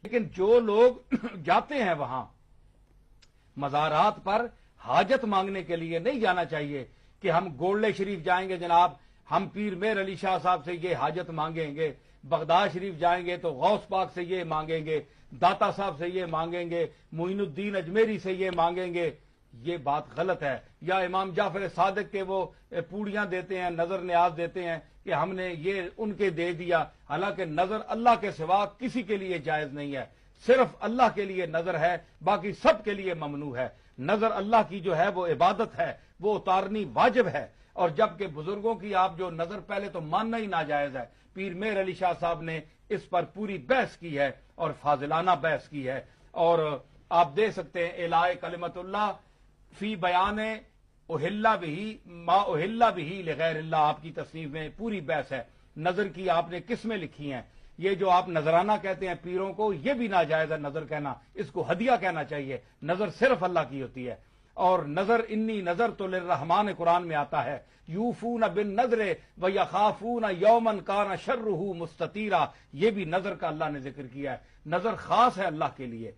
لیکن جو لوگ جاتے ہیں وہاں مزارات پر حاجت مانگنے کے لیے نہیں جانا چاہیے کہ ہم گولڈے شریف جائیں گے جناب، ہم پیر میر علی شاہ صاحب سے یہ حاجت مانگیں گے، بغداد شریف جائیں گے تو غوث پاک سے یہ مانگیں گے، داتا صاحب سے یہ مانگیں گے، معین الدین اجمیری سے یہ مانگیں گے۔ یہ بات غلط ہے۔ یا امام جعفر صادق کے وہ پوڑیاں دیتے ہیں، نظر نیاز دیتے ہیں کہ ہم نے یہ ان کے دے دیا، حالانکہ نظر اللہ کے سوا کسی کے لیے جائز نہیں ہے، صرف اللہ کے لیے نظر ہے، باقی سب کے لیے ممنوع ہے۔ نظر اللہ کی جو ہے وہ عبادت ہے، وہ اتارنی واجب ہے، اور جبکہ بزرگوں کی آپ جو نظر پہلے تو ماننا ہی ناجائز ہے۔ پیر میر علی شاہ صاحب نے اس پر پوری بحث کی ہے اور فاضلانہ بحث کی ہے، اور آپ دیکھ سکتے ہیں الہ کلمت اللہ فی بیان اہلا بھی ما اہلا بھی لغیر اللہ، آپ کی تصنیف میں پوری بحث ہے۔ نظر کی آپ نے قسمیں لکھی ہیں، یہ جو آپ نذرانہ کہتے ہیں پیروں کو، یہ بھی ناجائز ہے نظر کہنا، اس کو ہدیہ کہنا چاہیے۔ نظر صرف اللہ کی ہوتی ہے، اور نظر انی نظر تو للرحمان قرآن میں آتا ہے، یوفون بالنذر ویخافون یوما کان شرہ مستطیرا، یہ بھی نظر کا اللہ نے ذکر کیا ہے۔ نظر خاص ہے اللہ کے لیے،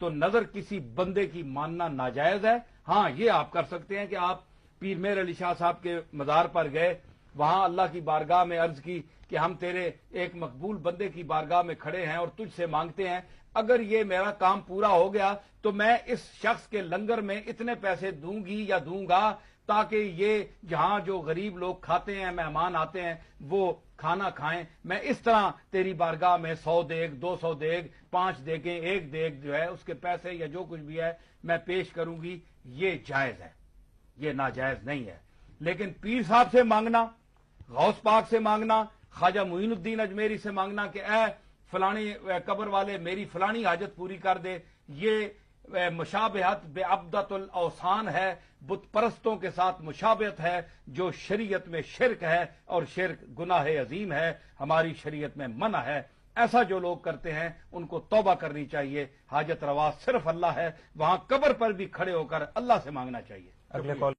تو نظر کسی بندے کی ماننا ناجائز ہے۔ ہاں یہ آپ کر سکتے ہیں کہ آپ پیر میر علی شاہ صاحب کے مزار پر گئے، وہاں اللہ کی بارگاہ میں عرض کی کہ ہم تیرے ایک مقبول بندے کی بارگاہ میں کھڑے ہیں اور تجھ سے مانگتے ہیں، اگر یہ میرا کام پورا ہو گیا تو میں اس شخص کے لنگر میں اتنے پیسے دوں گی یا دوں گا تاکہ یہ جہاں جو غریب لوگ کھاتے ہیں، مہمان آتے ہیں، وہ کھانا کھائیں۔ میں اس طرح تیری بارگاہ میں 100 دیگ، 200 دیگ، 5 دیگیں، 1 دیگ جو ہے اس کے پیسے یا جو کچھ بھی ہے میں پیش کروں گی۔ یہ جائز ہے، یہ ناجائز نہیں ہے۔ لیکن پیر صاحب سے مانگنا، غوث پاک سے مانگنا، خواجہ معین الدین اجمیری سے مانگنا کہ اے فلانی قبر والے میری فلانی حاجت پوری کر دے، یہ مشابہت بے عبدت الاوثان ہے، بت پرستوں کے ساتھ مشابہت ہے، جو شریعت میں شرک ہے، اور شرک گناہ عظیم ہے، ہماری شریعت میں منع ہے۔ ایسا جو لوگ کرتے ہیں ان کو توبہ کرنی چاہیے۔ حاجت روا صرف اللہ ہے، وہاں قبر پر بھی کھڑے ہو کر اللہ سے مانگنا چاہیے۔ اگلے کال